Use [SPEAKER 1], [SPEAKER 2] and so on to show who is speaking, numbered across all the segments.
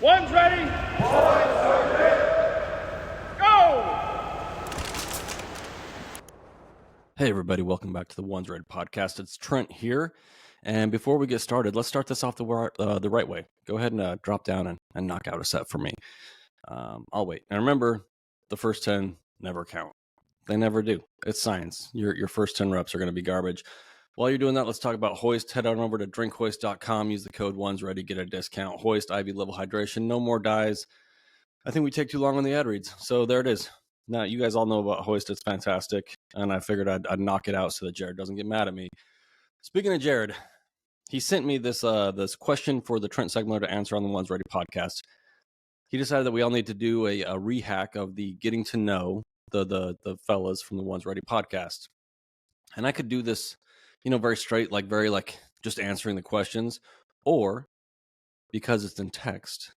[SPEAKER 1] One's ready. Go!
[SPEAKER 2] Hey everybody, welcome back to the One's Ready podcast. It's Trent here, and before we get started, let's start this off the right way. Go ahead and drop down and knock out a set for me. I'll wait. And remember, the first 10 never count. They never do. It's science. Your first 10 reps are going to be garbage. While you're doing that, let's talk about Hoist. Head on over to drinkhoist.com. Use the code One's Ready, get a discount. Hoist, IV level hydration, no more dyes. I think we take too long on the ad reads, so there it is. Now, you guys all know about Hoist. It's fantastic, and I figured I'd knock it out so that Jared doesn't get mad at me. Speaking of Jared, he sent me this question for the Trent segment to answer on the One's Ready podcast. He decided that we all need to do a rehack of the getting to know the fellas from the One's Ready podcast. And I could do this, very straight, very just answering the questions, or because it's in text.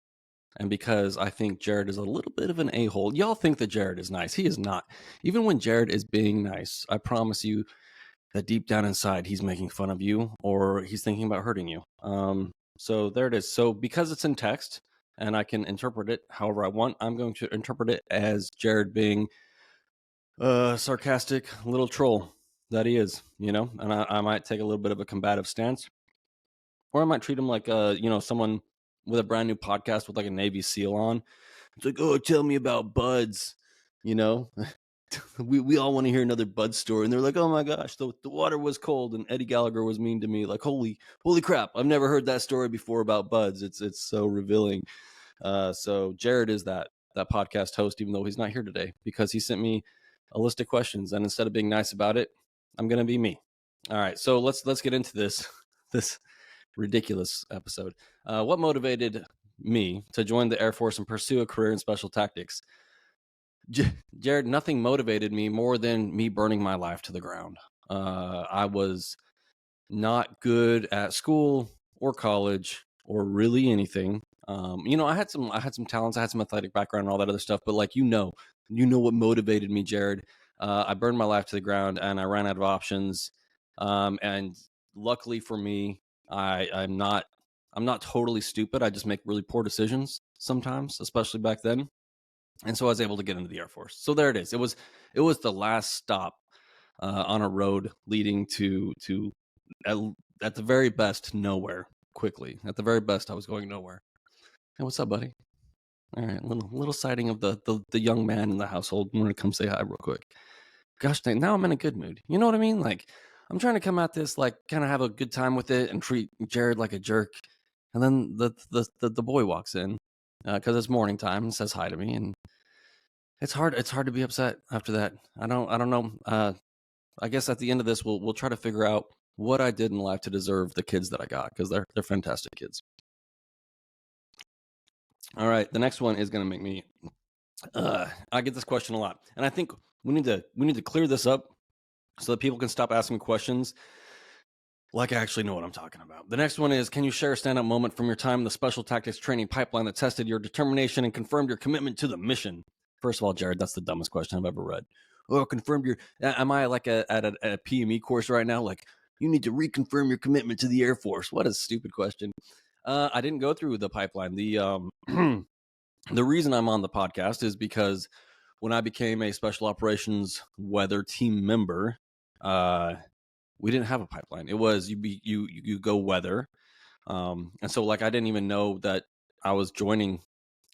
[SPEAKER 2] And because I think Jared is a little bit of an a-hole. Y'all think that Jared is nice. He is not. Even when Jared is being nice, I promise you that deep down inside, he's making fun of you or he's thinking about hurting you. So there it is. So because it's in text and I can interpret it however I want, I'm going to interpret it as Jared being a sarcastic little troll that he is, and I might take a little bit of a combative stance, or I might treat him like, someone with a brand new podcast with like a Navy SEAL on. It's like, oh, tell me about buds, we all want to hear another bud story. And they're like, oh my gosh, the water was cold and Eddie Gallagher was mean to me. Like, holy crap. I've never heard that story before about buds. It's so revealing. So Jared is that podcast host, even though he's not here today, because he sent me a list of questions. And instead of being nice about it, I'm going to be me. All right. So let's get into this ridiculous episode. What motivated me to join the Air Force and pursue a career in special tactics? Jared, nothing motivated me more than me burning my life to the ground. I was not good at school or college or really anything. I had some talents. I had some athletic background and all that other stuff. But what motivated me, Jared. I burned my life to the ground and I ran out of options. And luckily for me, I'm not totally stupid. I just make really poor decisions sometimes, especially back then. And so I was able to get into the Air Force. So there it is. It was the last stop on a road leading to at the very best nowhere quickly. At the very best, I was going nowhere. Hey, what's up, buddy? All right, little sighting of the young man in the household. I'm gonna come say hi real quick. Gosh dang, now I'm in a good mood. You know what I mean? Like, I'm trying to come at this kind of have a good time with it and treat Jared like a jerk. And then the boy walks in because it's morning time and says hi to me, and it's hard to be upset after that. I don't know. I guess at the end of this, we'll try to figure out what I did in life to deserve the kids that I got, because they're fantastic kids. All right, the next one is going to make me. I get this question a lot, and I think we need to clear this up so that people can stop asking questions like I actually know what I'm talking about. The next one is, can you share a standout moment from your time in the special tactics training pipeline that tested your determination and confirmed your commitment to the mission? First of all, Jared, that's the dumbest question I've ever read. Oh, confirmed your... Am I like at a PME course right now? Like, you need to reconfirm your commitment to the Air Force. What a stupid question. I didn't go through the pipeline. The reason I'm on the podcast is because when I became a special operations weather team member, we didn't have a pipeline. It was you go weather, and so I didn't even know that I was going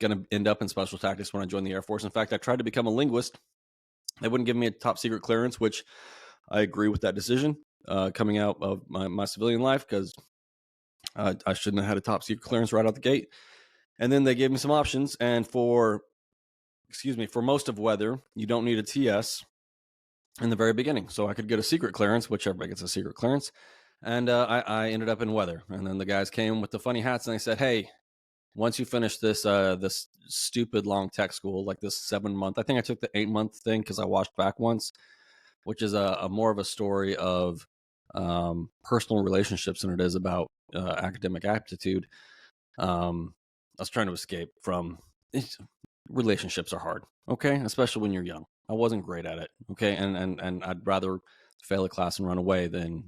[SPEAKER 2] to end up in special tactics when I joined the Air Force. In fact, I tried to become a linguist. They wouldn't give me a top secret clearance, which I agree with that decision coming out of my civilian life, because I shouldn't have had a top secret clearance right out the gate. And then they gave me some options, and for most of weather, you don't need a TS in the very beginning. So I could get a secret clearance, which everybody gets a secret clearance. And I ended up in weather. And then the guys came with the funny hats and they said, hey, once you finish this stupid long tech school, like this 7-month, I think I took the 8-month thing because I watched back once, which is a more of a story of personal relationships than it is about academic aptitude. I was trying to escape from relationships are hard, okay? Especially when you're young. I wasn't great at it, okay? And I'd rather fail a class and run away than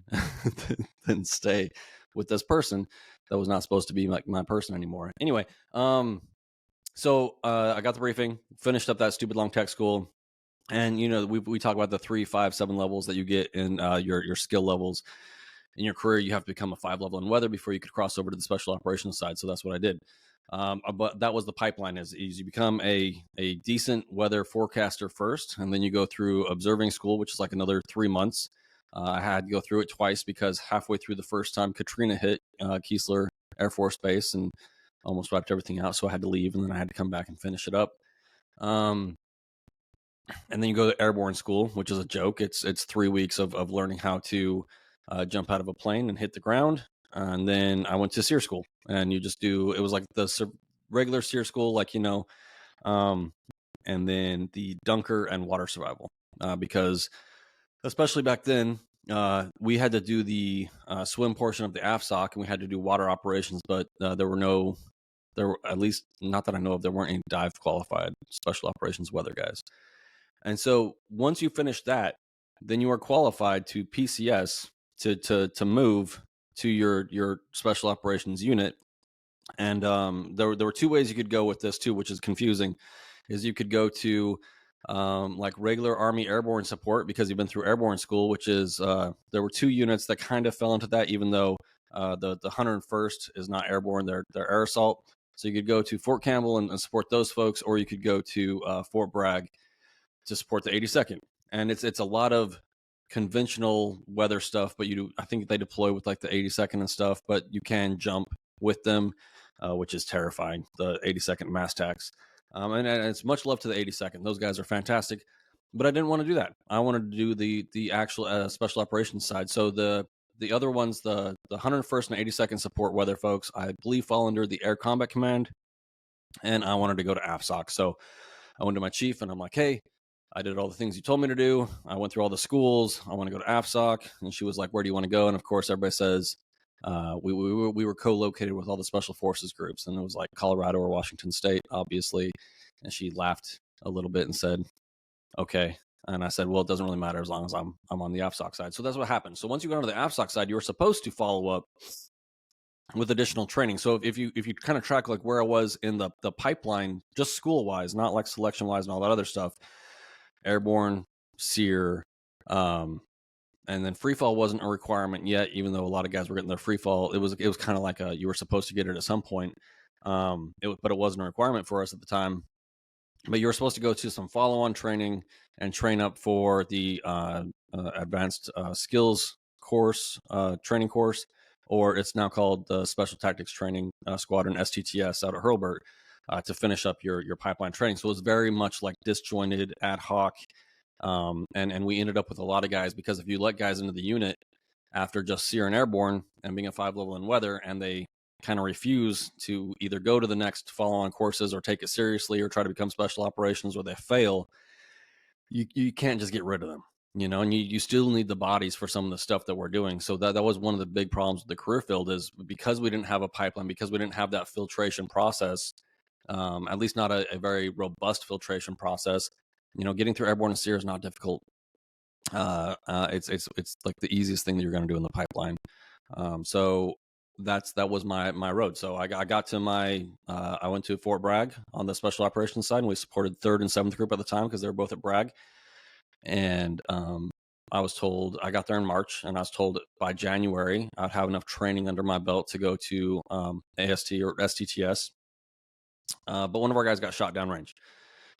[SPEAKER 2] stay with this person. that was not supposed to be like my person anymore. Anyway, so I got the briefing, finished up that stupid long tech school. And, we talk about the 3, 5, 7 levels that you get in your skill levels. In your career, you have to become a 5 level in weather before you could cross over to the special operations side. So that's what I did. But that was the pipeline is you become a decent weather forecaster first, and then you go through observing school, which is like another 3 months. I had to go through it twice because halfway through the first time, Katrina hit Keesler Air Force Base and almost wiped everything out. So I had to leave, and then I had to come back and finish it up. And then you go to airborne school, which is a joke. It's 3 weeks of learning how to jump out of a plane and hit the ground. And then I went to SEER school, and it was like the regular SEER school, and then the Dunker and water survival, because especially back then, we had to do the swim portion of the AFSOC, and we had to do water operations, but there were at least not that I know of, there weren't any dive qualified special operations weather guys. And so once you finish that, then you are qualified to PCS to move to your special operations unit. And there were 2 ways you could go with this too, which is confusing. Is you could go to like regular Army airborne support because you've been through airborne school, which is there were 2 units that kind of fell into that, even though the 101st is not airborne, they're air assault. So you could go to Fort Campbell and support those folks, or you could go to Fort Bragg to support the 82nd. And it's a lot of conventional weather stuff, but I think they deploy with like the 82nd and stuff, but you can jump with them, which is terrifying, the 82nd mass tax. And it's much love to the 82nd. Those guys are fantastic, but I didn't want to do that. I wanted to do the actual special operations side. So the other ones, the 101st and 82nd support weather folks, I believe fall under the Air Combat Command, and I wanted to go to AFSOC. So I went to my chief and I'm like, hey, I did all the things you told me to do. I went through all the schools. I want to go to AFSOC. And she was like, where do you want to go? And of course, everybody says we were co-located with all the special forces groups. And it was like Colorado or Washington State, obviously. And she laughed a little bit and said, okay. And I said, well, it doesn't really matter as long as I'm on the AFSOC side. So that's what happened. So once you go to the AFSOC side, you were supposed to follow up with additional training. So if you kind of track like where I was in the pipeline, just school wise, not like selection wise and all that other stuff, airborne, SEER, and then free fall wasn't a requirement yet, even though a lot of guys were getting their free fall. It was kind of like you were supposed to get it at some point, but it wasn't a requirement for us at the time. But you were supposed to go to some follow-on training and train up for the advanced skills course, training course, or it's now called the Special Tactics Training Squadron, STTS, out at Hurlburt, to finish up your pipeline training. So it was very much like disjointed, ad hoc, and we ended up with a lot of guys, because if you let guys into the unit after just SEER and airborne and being a 5 level in weather, and they kind of refuse to either go to the next follow-on courses or take it seriously or try to become special operations, or they fail, you can't just get rid of them, and you still need the bodies for some of the stuff that we're doing. So that was one of the big problems with the career field, is because we didn't have a pipeline, because we didn't have that filtration process, at least not a very robust filtration process. Getting through airborne and SEER is not difficult. It's like the easiest thing that you're going to do in the pipeline. So that was my road. So I got to I went to Fort Bragg on the special operations side, and we supported 3rd and 7th Group at the time because they were both at Bragg. And I was told, I got there in March, and I was told by January I'd have enough training under my belt to go to AST or STTS. But one of our guys got shot downrange.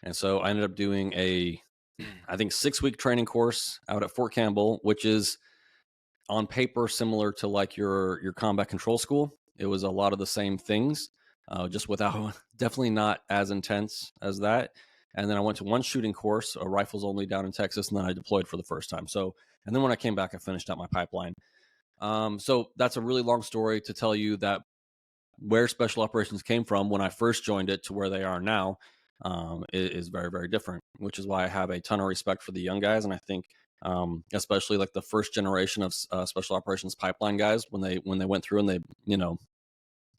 [SPEAKER 2] And so I ended up doing I think 6-week training course out at Fort Campbell, which is on paper similar to like your combat control school. It was a lot of the same things, just without, definitely not as intense as that. And then I went to one shooting course, rifles only, down in Texas, and then I deployed for the first time. So, and then when I came back, I finished out my pipeline. So that's a really long story to tell you that where special operations came from when I first joined it to where they are now is very, very different, which is why I have a ton of respect for the young guys. And I think especially like the first generation of special operations pipeline guys, when they went through and they,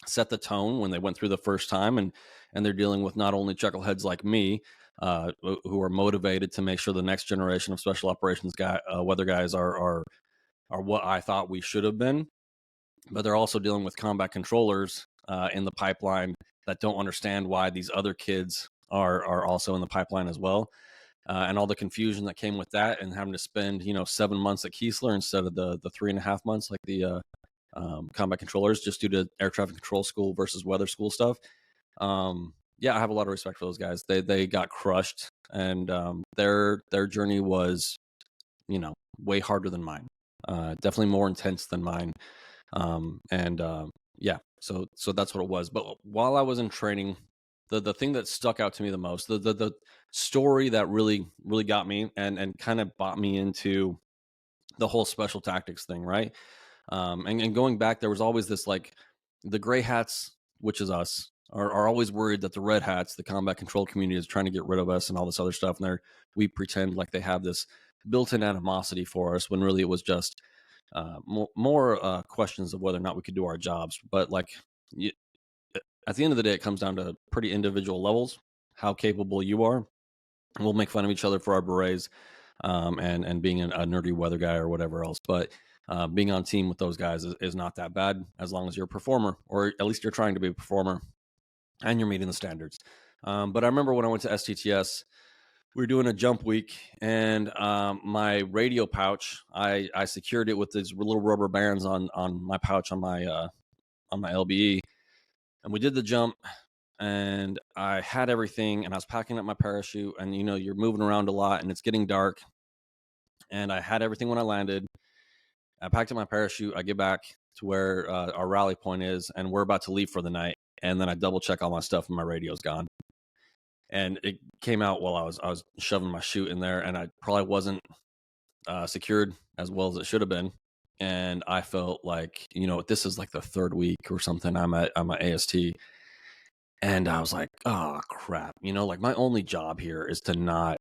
[SPEAKER 2] set the tone when they went through the first time, and they're dealing with not only chuckleheads like me, who are motivated to make sure the next generation of special operations weather guys are what I thought we should have been. but they're also dealing with combat controllers in the pipeline that don't understand why these other kids are also in the pipeline as well. And all the confusion that came with that, and having to spend 7 months at Keesler instead of the 3.5 months like the combat controllers, just due to air traffic control school versus weather school stuff. Yeah, I have a lot of respect for those guys. They got crushed, and their journey was way harder than mine. Definitely more intense than mine. And yeah, so that's what it was. But while I was in training, the thing that stuck out to me the most, the story that really got me and kind of bought me into the whole special tactics thing, right? And going back, there was always this, like, the gray hats, which is us, are always worried that the red hats, the combat control community, is trying to get rid of us and all this other stuff. And we pretend like they have this built-in animosity for us, when really it was just more questions of whether or not we could do our jobs. But like, at the end of the day, it comes down to pretty individual levels, how capable you are. We'll make fun of each other for our berets, and being a nerdy weather guy or whatever else. But being on team with those guys is not that bad, as long as you're a performer, or at least you're trying to be a performer, and you're meeting the standards. But I remember when I went to STTS, we were doing a jump week, and my radio pouch, I secured it with these little rubber bands on my pouch on my LBE, and we did the jump, and I had everything, and I was packing up my parachute, and you're moving around a lot, and it's getting dark, and I had everything when I landed. I packed up my parachute. I get back to where our rally point is, and we're about to leave for the night, and then I double check all my stuff, and my radio's gone. And it came out while I was shoving my chute in there, and I probably wasn't secured as well as it should have been. And I felt like, this is like the third week or something. I'm at AST, and I was like, oh crap, like, my only job here is to not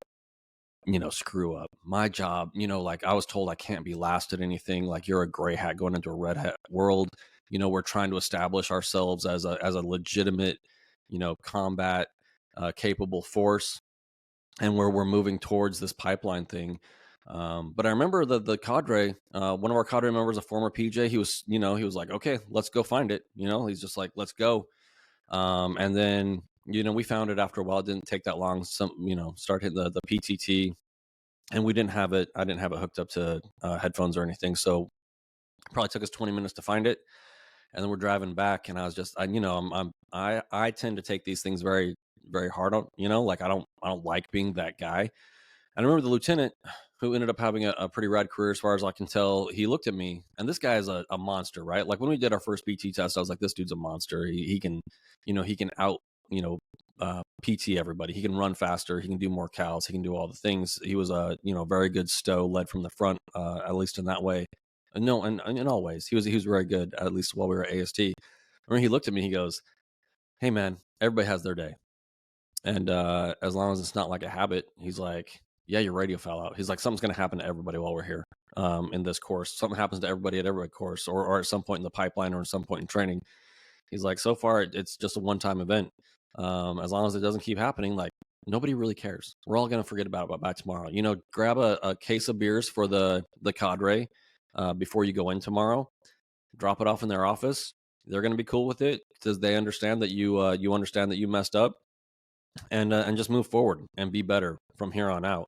[SPEAKER 2] screw up my job. Like, I was told I can't be last at anything. Like, you're a gray hat going into a red hat world. We're trying to establish ourselves as a legitimate, combat capable force, and where we're moving towards this pipeline thing. But I remember the cadre, one of our cadre members, a former PJ, he was like, okay, let's go find it. He's just like, let's go. And then, we found it after a while. It didn't take that long. Start hitting the PTT, and I didn't have it hooked up to headphones or anything. So it probably took us 20 minutes to find it. And then we're driving back, and I was just, I tend to take these things very, very hard on, like, I don't like being that guy. And I remember the lieutenant, who ended up having a pretty rad career as far as I can tell, he looked at me, and this guy is a monster, right? Like, when we did our first PT test, I was like, this dude's a monster. He can, he can out, PT everybody. He can run faster. He can do more cows. He can do all the things. He was a, very good stow, led from the front, at least in that way. No, and in all ways, he was very good, at least while we were at AST. I remember he looked at me, he goes, hey man, everybody has their day. And as long as it's not like a habit, he's like, yeah, your radio fell out. He's like, something's going to happen to everybody while we're here in this course. Something happens to everybody at every course, or at some point in the pipeline, or at some point in training. He's like, so far, it's just a one-time event. As long as it doesn't keep happening, like, nobody really cares. We're all going to forget about it by tomorrow. Grab a case of beers for the cadre before you go in tomorrow. Drop it off in their office. They're going to be cool with it, because they understand that you understand that you messed up, and just move forward and be better from here on out.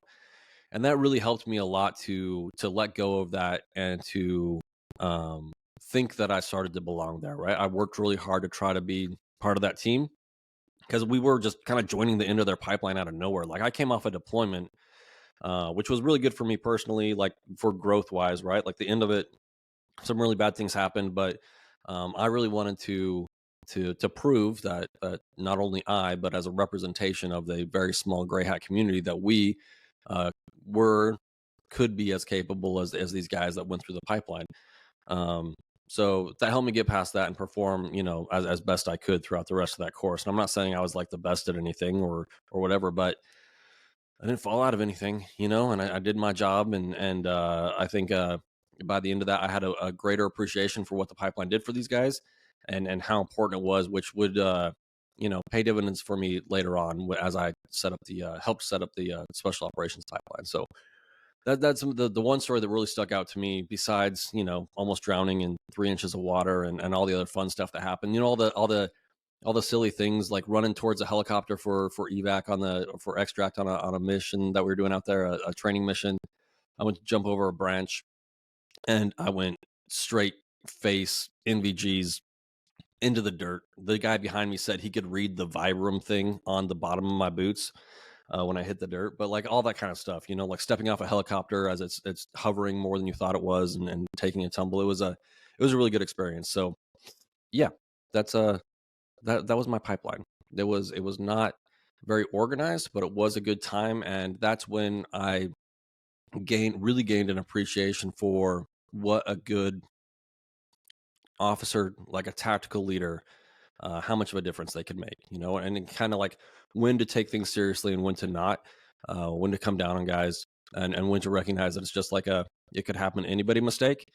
[SPEAKER 2] And that really helped me a lot to let go of that, and to think that I started to belong there, right? I worked really hard to try to be part of that team, because we were just kind of joining the end of their pipeline out of nowhere. Like, I came off a deployment, which was really good for me personally, like, for growth wise, right? Like, the end of it, some really bad things happened, but I really wanted to prove that not only I, but as a representation of the very small gray hat community, that we could be as capable as these guys that went through the pipeline. So that helped me get past that and perform, as best I could throughout the rest of that course. And I'm not saying I was like the best at anything or whatever, but I didn't fall out of anything, and I did my job. And I think by the end of that, I had a greater appreciation for what the pipeline did for these guys, and how important it was, which would, pay dividends for me later on, as I helped set up the special operations pipeline. So that's the one story that really stuck out to me, besides, almost drowning in 3 inches of water, and all the other fun stuff that happened. All the silly things, like running towards a helicopter for evac for extract on a mission that we were doing out there, a training mission. I went to jump over a branch, and I went straight face NVGs into the dirt. The guy behind me said he could read the Vibram thing on the bottom of my boots when I hit the dirt. But like all that kind of stuff, like stepping off a helicopter as it's hovering more than you thought it was, and taking a tumble. It was a really good experience. So yeah, that's that was my pipeline. It was not very organized, but it was a good time, and that's when I really gained an appreciation for what a good officer, like a tactical leader, how much of a difference they could make, and kind of like when to take things seriously and when to not, when to come down on guys, and when to recognize that it's just like it could happen to anybody mistake,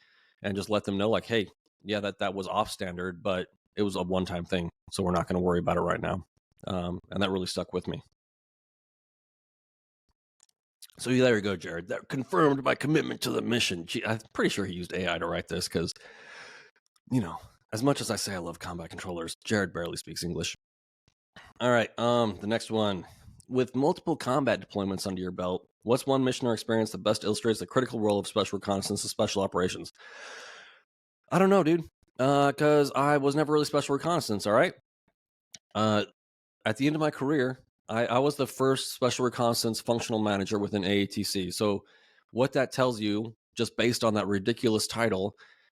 [SPEAKER 2] and just let them know, like, hey, yeah, that was off standard, but it was a one-time thing, so we're not going to worry about it right now. And that really stuck with me. So there you go, Jared. That confirmed my commitment to the mission. Gee, I'm pretty sure he used AI to write this because, as much as I say I love combat controllers, Jared barely speaks English. All right, the next one. With multiple combat deployments under your belt, what's one mission or experience that best illustrates the critical role of special reconnaissance and special operations? I don't know, dude, because I was never really special reconnaissance, all right? At the end of my career, I was the first special reconnaissance functional manager within AATC. So what that tells you, just based on that ridiculous title,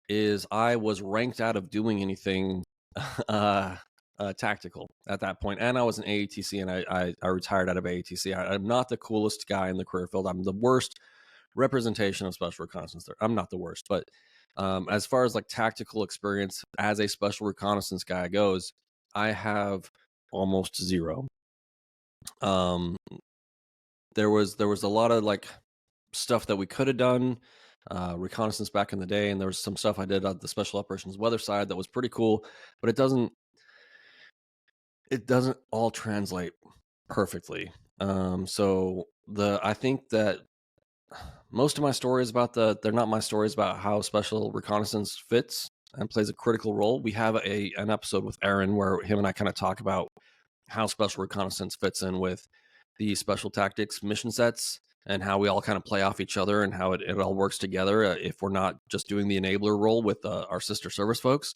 [SPEAKER 2] is I was ranked out of doing anything tactical at that point. And I was an AATC, and I retired out of AATC. I'm not the coolest guy in the career field. I'm the worst representation of special reconnaissance there. I'm not the worst, but as far as like tactical experience as a special reconnaissance guy goes, I have almost zero. There was a lot of like stuff that we could have done, reconnaissance back in the day, and there was some stuff I did on the special operations weather side that was pretty cool, but it doesn't all translate perfectly. So I think that most of my stories they're not my stories about how special reconnaissance fits and plays a critical role. We have an episode with Aaron where him and I kind of talk about how special reconnaissance fits in with the special tactics mission sets, and how we all kind of play off each other, and how it all works together if we're not just doing the enabler role with our sister service folks.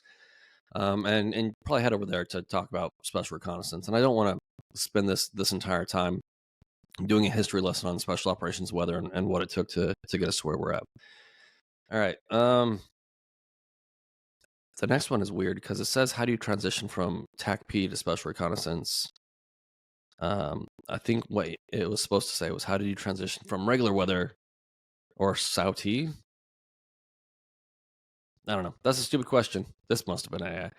[SPEAKER 2] And probably head over there to talk about special reconnaissance. And I don't want to spend this entire time doing a history lesson on special operations weather and what it took to get us to where we're at. All right. The next one is weird because it says, how do you transition from TAC P to special reconnaissance? I think what it was supposed to say was, how did you transition from regular weather or SAUT? I don't know. That's a stupid question. This must have been AI.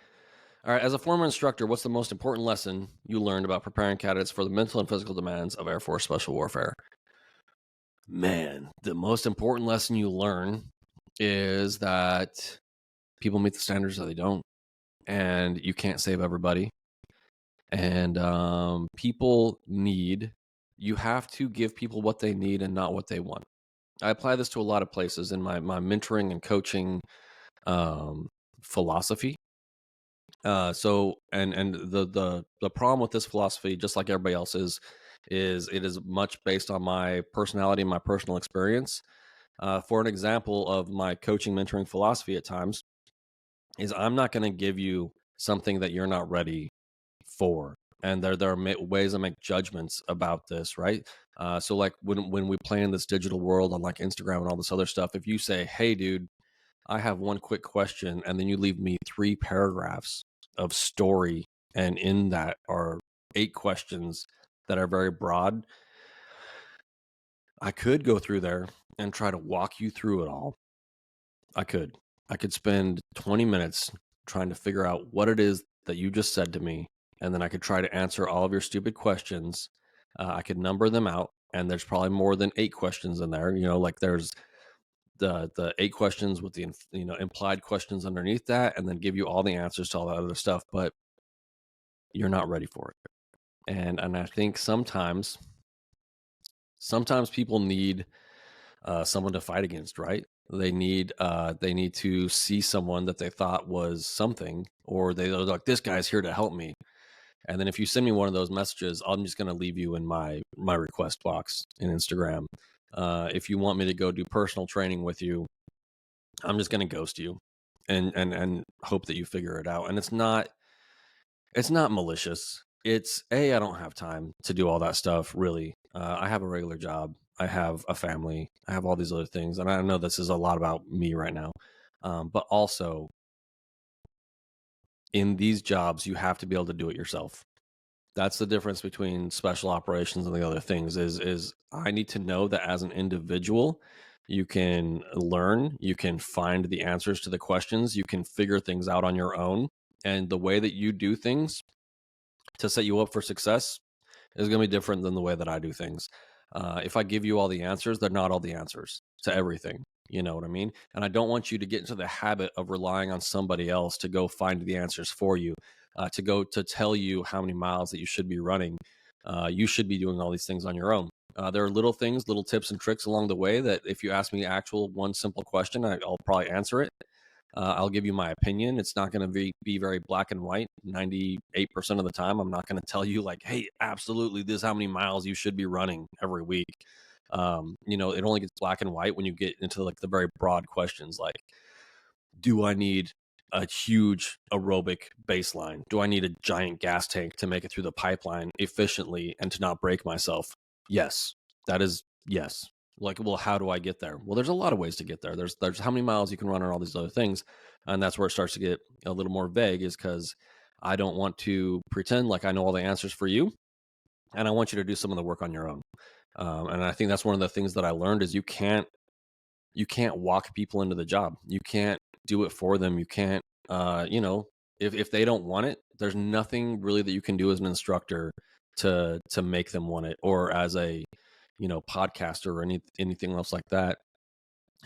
[SPEAKER 2] All right. As a former instructor, what's the most important lesson you learned about preparing candidates for the mental and physical demands of Air Force special warfare? Man, the most important lesson you learn is that people meet the standards or they don't, and you can't save everybody. And you have to give people what they need and not what they want. I apply this to a lot of places in my mentoring and coaching philosophy. So the problem with this philosophy, just like everybody else, is it is much based on my personality and my personal experience. For an example of my coaching mentoring philosophy at times is, I'm not going to give you something that you're not ready for. And there are ways I make judgments about this, right? So like when we play in this digital world on like Instagram and all this other stuff, if you say, hey, dude, I have one quick question, and then you leave me 3 paragraphs of story, and in that are 8 questions that are very broad, I could go through there and try to walk you through it all. I could spend 20 minutes trying to figure out what it is that you just said to me, and then I could try to answer all of your stupid questions. I could number them out, and there's probably more than 8 questions in there. Like there's the 8 questions with the implied questions underneath that, and then give you all the answers to all that other stuff. But you're not ready for it, and I think sometimes people need someone to fight against, right? They need to see someone that they thought was something, or they're like, this guy's here to help me. And then if you send me one of those messages, I'm just going to leave you in my request box in Instagram. If you want me to go do personal training with you, I'm just going to ghost you and hope that you figure it out. And it's not malicious. It's I don't have time to do all that stuff, really. I have a regular job. I have a family. I have all these other things. And I know this is a lot about me right now. But also, in these jobs, you have to be able to do it yourself. That's the difference between special operations and the other things is I need to know that as an individual, you can learn, you can find the answers to the questions, you can figure things out on your own. And the way that you do things to set you up for success is going to be different than the way that I do things. If I give you all the answers, they're not all the answers to everything. You know what I mean? And I don't want you to get into the habit of relying on somebody else to go find the answers for you, to go to tell you how many miles that you should be running. You should be doing all these things on your own. There are little things, little tips and tricks along the way that if you ask me actual one simple question, I'll probably answer it. I'll give you my opinion. It's not going to be very black and white. 98% of the time, I'm not going to tell you like, hey, absolutely, this is how many miles you should be running every week. It only gets black and white when you get into like the very broad questions like, do I need a huge aerobic baseline? Do I need a giant gas tank to make it through the pipeline efficiently and to not break myself? Yes, that is yes. Like, well, how do I get there? Well, there's a lot of ways to get there. There's how many miles you can run on all these other things, and that's where it starts to get a little more vague. Is because I don't want to pretend like I know all the answers for you, and I want you to do some of the work on your own. And I think that's one of the things that I learned is you can't walk people into the job. You can't do it for them. You can't, if they don't want it, there's nothing really that you can do as an instructor to make them want it, or as a, podcaster or anything else like that.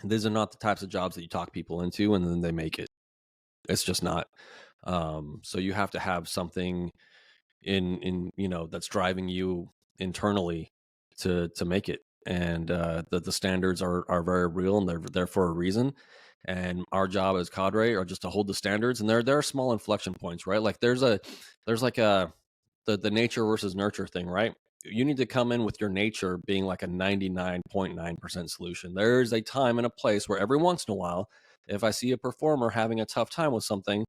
[SPEAKER 2] These are not the types of jobs that you talk people into and then they make it. It's just not. So you have to have something in that's driving you internally to make it. And the standards are very real, and they're there for a reason. And our job as cadre are just to hold the standards, and there are small inflection points, right? Like there's like the nature versus nurture thing, right? You need to come in with your nature being like a 99.9% solution. There's a time and a place where every once in a while, if I see a performer having a tough time with something,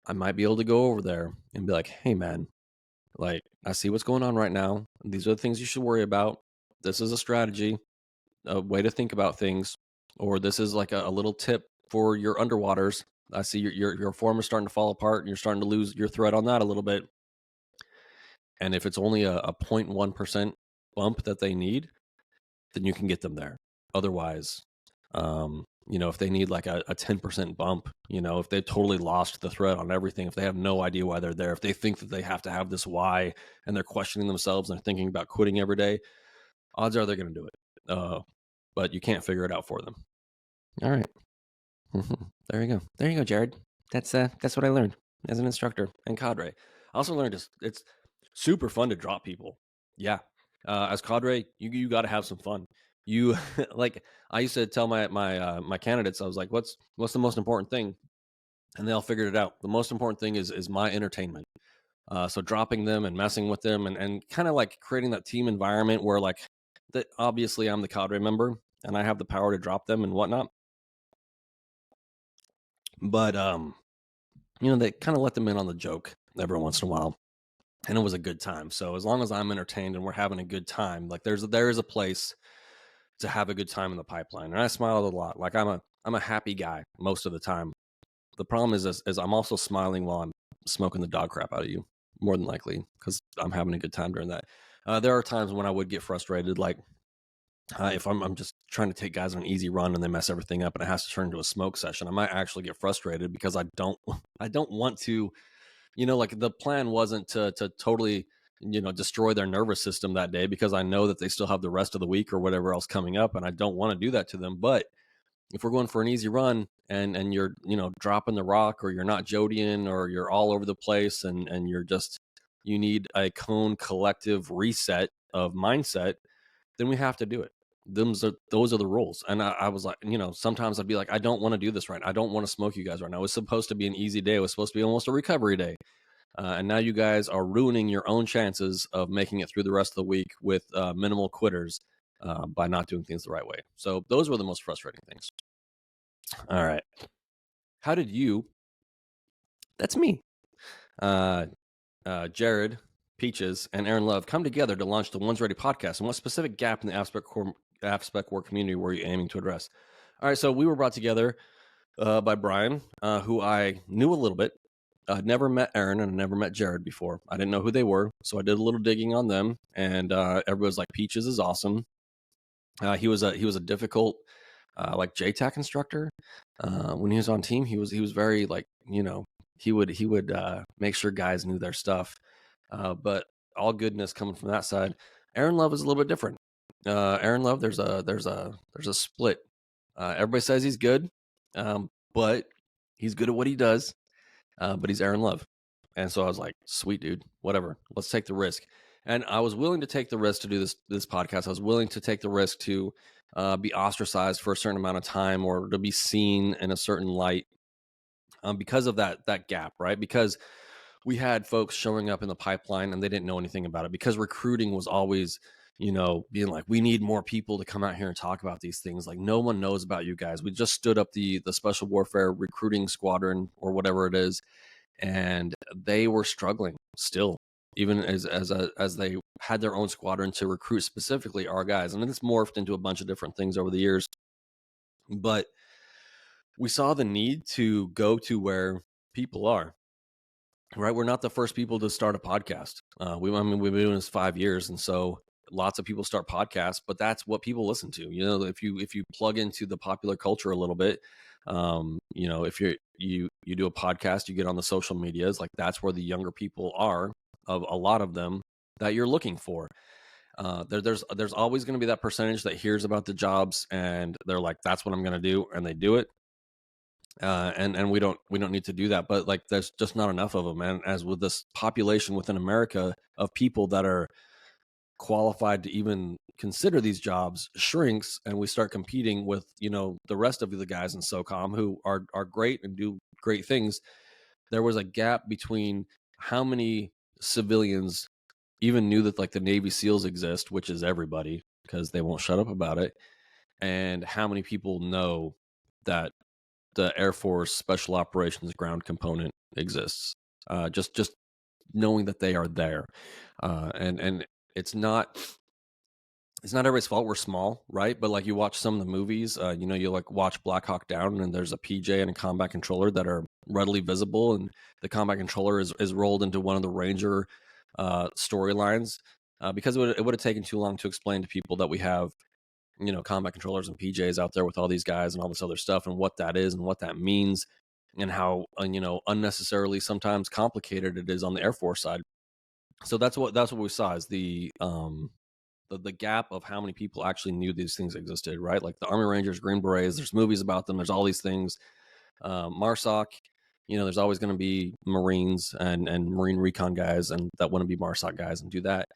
[SPEAKER 2] I might be able to go over there and be like, hey man, like, I see what's going on right now. These are the things you should worry about. This is a strategy, a way to think about things, or this is like a little tip for your underwaters. I see your form is starting to fall apart and you're starting to lose your thread on that a little bit. And if it's only a 0.1% bump that they need, then you can get them there. Otherwise, if they need like a 10% bump, if they've totally lost the thread on everything, if they have no idea why they're there, if they think that they have to have this why and they're questioning themselves and they're thinking about quitting every day, odds are they're going to do it. But you can't figure it out for them. All right. There you go. There you go, Jared. That's what I learned as an instructor and cadre. I also learned it's super fun to drop people. Yeah. As cadre, you got to have some fun. You like I used to tell my candidates, I was like, what's the most important thing? And they all figured it out. The most important thing is my entertainment. So dropping them and messing with them and kind of like creating that team environment where like that obviously I'm the cadre member and I have the power to drop them and whatnot. But they kind of let them in on the joke every once in a while. And it was a good time. So as long as I'm entertained and we're having a good time, like there is a place to have a good time in the pipeline. And I smiled a lot. Like I'm a happy guy most of the time. The problem is I'm also smiling while I'm smoking the dog crap out of you, more than likely, because I'm having a good time during that. There are times when I would get frustrated, like if I'm just trying to take guys on an easy run and they mess everything up and it has to turn into a smoke session, I might actually get frustrated because I don't want to, like the plan wasn't to totally, destroy their nervous system that day, because I know that they still have the rest of the week or whatever else coming up, and I don't want to do that to them. But if we're going for an easy run and you're, dropping the rock, or you're not Jodian, or you're all over the place and you need a cone collective reset of mindset, then we have to do it. those are the rules. And I was like, sometimes I'd be like, I don't want to do this right. I don't want to smoke you guys right now. It was supposed to be an easy day. It was supposed to be almost a recovery day. And now you guys are ruining your own chances of making it through the rest of the week with minimal quitters by not doing things the right way. So those were the most frustrating things. All right. How did you? That's me. Jared, Peaches, and Aaron Love come together to launch the One's Ready podcast. And what specific gap in the AppSpec work community were you aiming to address? All right. So we were brought together by Brian, who I knew a little bit. I'd never met Aaron and I never met Jared before. I didn't know who they were, so I did a little digging on them, and everybody was like, "Peaches is awesome." He was a difficult like JTAC instructor. When he was on team, he was very like he would make sure guys knew their stuff. But all goodness coming from that side. Aaron Love is a little bit different. Aaron Love, there's a split. Everybody says he's good, but he's good at what he does. But he's Aaron Love. And so I was like, sweet dude, whatever, let's take the risk. And I was willing to take the risk to do this podcast. I was willing to take the risk to be ostracized for a certain amount of time or to be seen in a certain light because of that gap, right? Because we had folks showing up in the pipeline and they didn't know anything about it, because recruiting was always, being like, we need more people to come out here and talk about these things. Like, no one knows about you guys. We just stood up the special warfare recruiting squadron or whatever it is, and they were struggling still, even as they had their own squadron to recruit specifically our guys. And it's morphed into a bunch of different things over the years, but we saw the need to go to where people are. Right, we're not the first people to start a podcast. We've been doing this 5 years, and so lots of people start podcasts. But that's what people listen to. If you plug into the popular culture a little bit, if you do a podcast, you get on the social medias. Like, that's where the younger people are, of a lot of them, that you're looking for. There's always going to be that percentage that hears about the jobs and they're like, that's what I'm going to do, and they do it. And we don't need to do that, but like, there's just not enough of them. And as with this population within America of people that are qualified to even consider these jobs shrinks, and we start competing with the rest of the guys in SOCOM who are great and do great things, there was a gap between how many civilians even knew that like the Navy SEALs exist, which is everybody because they won't shut up about it, and how many people know that the Air Force Special Operations Ground component exists. Just knowing that they are there, and it's not everybody's fault. We're small, right? But like, you watch some of the movies, you like watch Black Hawk Down, and there's a PJ and a combat controller that are readily visible, and the combat controller is rolled into one of the Ranger storylines because it would have taken too long to explain to people that we have combat controllers and PJs out there with all these guys and all this other stuff, and what that is and what that means, and how unnecessarily sometimes complicated it is on the Air Force side. So that's what we saw, is the gap of how many people actually knew these things existed, right? Like the Army Rangers, Green Berets, there's movies about them, there's all these things. MARSOC, there's always going to be Marines and Marine recon guys, and that want to be MARSOC guys and do that.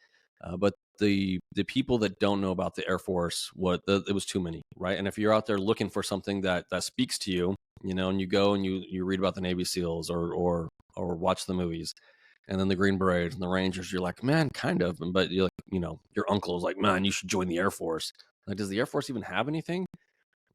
[SPEAKER 2] But the people that don't know about the Air Force, it was too many, right? And if you're out there looking for something that speaks to you, and you go and you read about the Navy SEALs or watch the movies, and then the Green Berets and the Rangers, you're like, man, kind of. But you're like, your uncle is like, man, you should join the Air Force. Like, does the Air Force even have anything?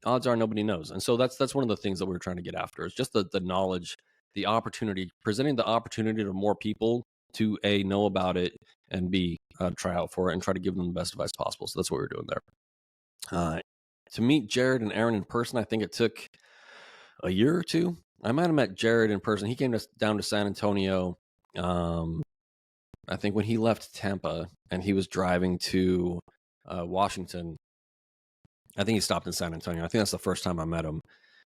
[SPEAKER 2] Odds are nobody knows. And so that's one of the things that we're trying to get after, is just the knowledge, the opportunity, presenting the opportunity to more people to A, know about it, and B, try out for it and try to give them the best advice possible. So that's what we're doing there. To meet Jared and Aaron in person, I think it took a year or two. I might have met Jared in person. He came down to San Antonio, I think when he left Tampa and he was driving to Washington. I think he stopped in San Antonio. I think that's the first time I met him.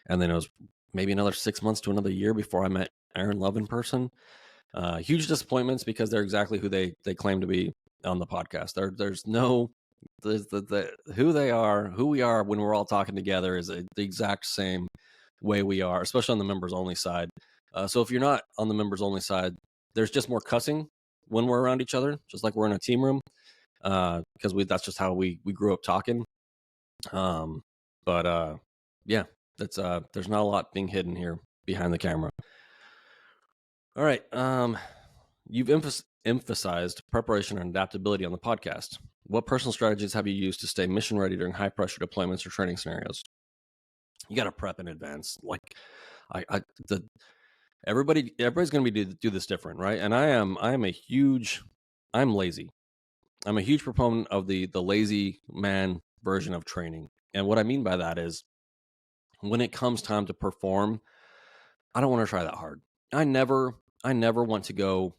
[SPEAKER 2] And then it was maybe another 6 months to another year before I met Aaron Love in person. Huge disappointments, because they're exactly who they claim to be on the podcast. There's who they are, who we are when we're all talking together is the exact same way we are, especially on the members only side. So if you're not on the members only side, there's just more cussing when we're around each other, just like we're in a team room, because that's just how we grew up talking. Um, but yeah, that's there's not a lot being hidden here behind the camera. All right. You've emphasized preparation and adaptability on the podcast. What personal strategies have you used to stay mission ready during high pressure deployments or training scenarios? You got to prep in advance. Like, the everybody's going to do this different, right? And I'm lazy. I'm a huge proponent of the lazy man version of training. And what I mean by that is, when it comes time to perform, I don't want to try that hard. I never want to go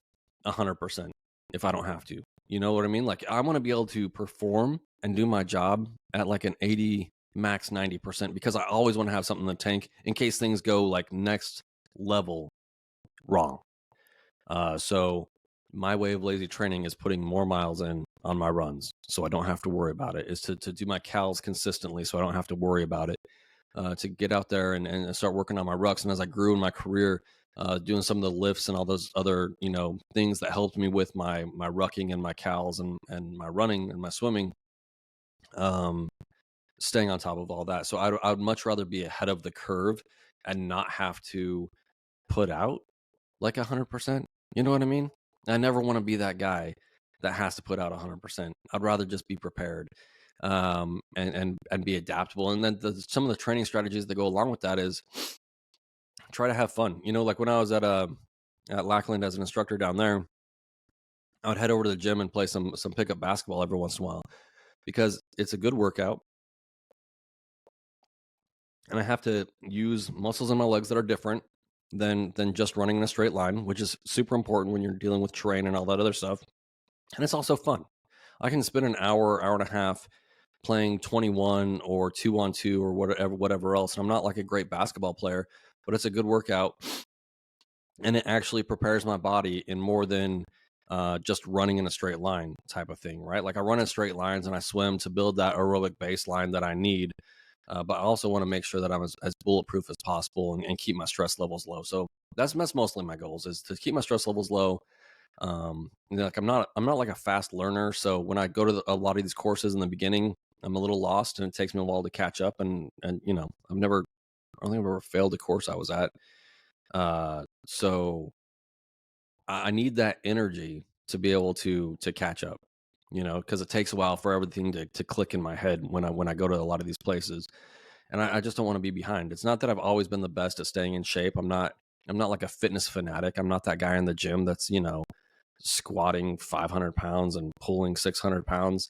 [SPEAKER 2] 100% if I don't have to. You know what I mean? Like, I want to be able to perform and do my job at like an 80, max 90%, because I always want to have something in the tank in case things go like next level wrong. So my way of lazy training is putting more miles in on my runs so I don't have to worry about it, is to do my cals consistently so I don't have to worry about it. To get out there and start working on my rucks. And as I grew in my career, doing some of the lifts and all those other, things that helped me with my rucking and my cals and my running and my swimming, staying on top of all that. So I'd much rather be ahead of the curve and not have to put out like 100%. You know what I mean? I never want to be that guy that has to put out 100%. I'd rather just be prepared, and be adaptable. And then some of the training strategies that go along with that is try to have fun. Like when I was at Lackland as an instructor down there, I would head over to the gym and play some pickup basketball every once in a while, because it's a good workout. And I have to use muscles in my legs that are different than just running in a straight line, which is super important when you're dealing with terrain and all that other stuff. And it's also fun. I can spend an hour and a half playing 21 or 2-on-2 or whatever else. And I'm not like a great basketball player, but it's a good workout, and it actually prepares my body in more than just running in a straight line type of thing, right? Like, I run in straight lines and I swim to build that aerobic baseline that I need. But I also want to make sure that I'm as bulletproof as possible, and keep my stress levels low. So that's mostly my goals, is to keep my stress levels low. Like, I'm not like a fast learner. So when I go to a lot of these courses in the beginning, I'm a little lost and it takes me a while to catch up. And I don't think I've ever failed a course I was at. So I need that energy to be able to catch up, because it takes a while for everything to click in my head when I go to a lot of these places. And I just don't want to be behind. It's not that I've always been the best at staying in shape. I'm not like a fitness fanatic. I'm not that guy in the gym that's, squatting 500 pounds and pulling 600 pounds.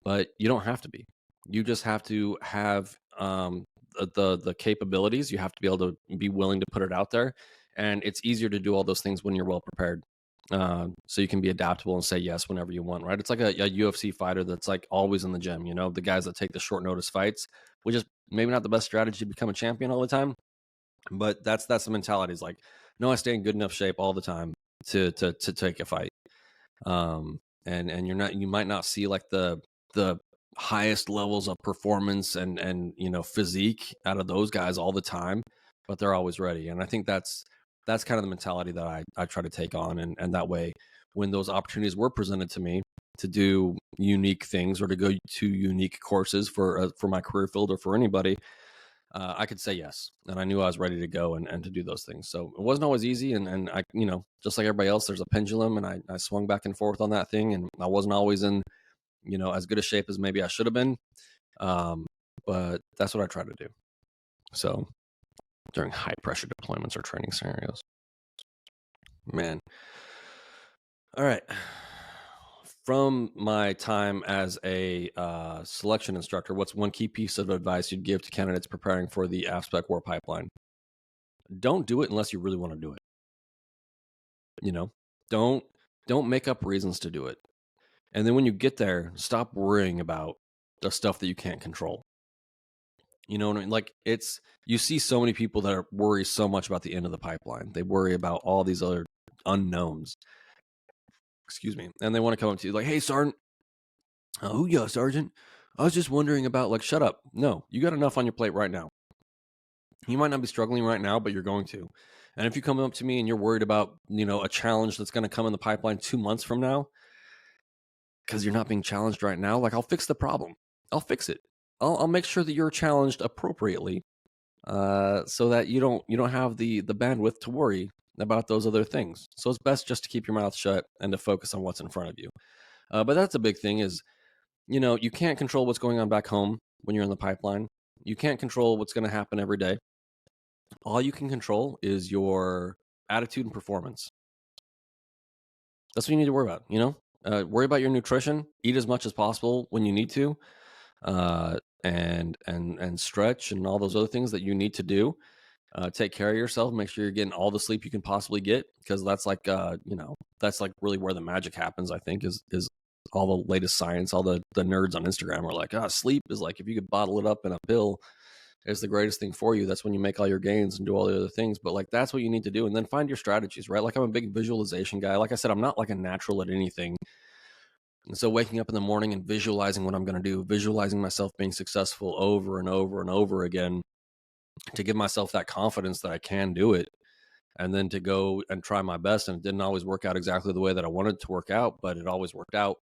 [SPEAKER 2] But you don't have to be. You just have to have the capabilities. You have to be able to be willing to put it out there. And it's easier to do all those things when you're well prepared. So you can be adaptable and say yes whenever you want, right? It's like a UFC fighter that's like always in the gym, the guys that take the short notice fights, which is maybe not the best strategy to become a champion all the time. But that's the mentality, is like, no, I stay in good enough shape all the time to take a fight. And you might not see like the highest levels of performance and physique out of those guys all the time, but they're always ready. And I think that's kind of the mentality that I try to take on. And that way, when those opportunities were presented to me to do unique things or to go to unique courses for my career field or for anybody, I could say yes. And I knew I was ready to go and to do those things. So it wasn't always easy. And I, just like everybody else, there's a pendulum, and I swung back and forth on that thing. And I wasn't always in, as good a shape as maybe I should have been. But that's what I try to do. So during high pressure deployments or training scenarios, man. All right. From my time as a selection instructor, what's one key piece of advice you'd give to candidates preparing for the AFSPEC war pipeline? Don't do it unless you really want to do it. Don't make up reasons to do it. And then when you get there, stop worrying about the stuff that you can't control. You know what I mean? Like, you see so many people that worry so much about the end of the pipeline. They worry about all these other unknowns. Excuse me. And they want to come up to you like, hey, Sergeant. Oh, yeah, Sergeant. I was just wondering about, like, shut up. No, you got enough on your plate right now. You might not be struggling right now, but you're going to. And if you come up to me and you're worried about, a challenge that's going to come in the pipeline 2 months from now, because you're not being challenged right now, like, I'll fix the problem. I'll fix it. I'll make sure that you're challenged appropriately, so that you don't have the bandwidth to worry about those other things. So it's best just to keep your mouth shut and to focus on what's in front of you. But that's a big thing is, you can't control what's going on back home when you're in the pipeline. You can't control what's going to happen every day. All you can control is your attitude and performance. That's what you need to worry about. Worry about your nutrition, eat as much as possible when you need to, and stretch and all those other things that you need to do. Take care of yourself, make sure you're getting all the sleep you can possibly get, because that's like that's like really where the magic happens. I think is all the latest science. All the nerds on Instagram are like, sleep is like, if you could bottle it up in a pill, it's the greatest thing for you. That's when you make all your gains and do all the other things. But like, that's what you need to do, and then find your strategies, right? Like, I'm a big visualization guy. Like I said, I'm not like a natural at anything. And so waking up in the morning and visualizing what I'm going to do, visualizing myself being successful over and over and over again, to give myself that confidence that I can do it, and then to go and try my best. And it didn't always work out exactly the way that I wanted it to work out, but it always worked out.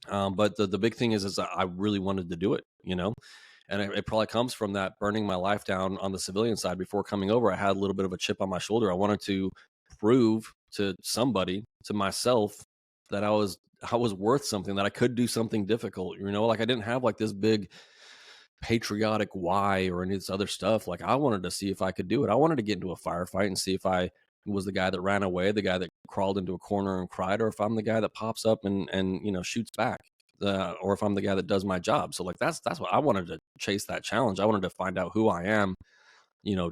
[SPEAKER 2] But the big thing is I really wanted to do it, and it probably comes from that burning my life down on the civilian side. Before coming over, I had a little bit of a chip on my shoulder. I wanted to prove to somebody, to myself, that I was worth something, that I could do something difficult. Like, I didn't have like this big patriotic why or any of this other stuff. Like, I wanted to see if I could do it. I wanted to get into a firefight and see if I was the guy that ran away, the guy that crawled into a corner and cried, or if I'm the guy that pops up and shoots back, or if I'm the guy that does my job. So like, that's what I wanted to chase, that challenge. I wanted to find out who I am,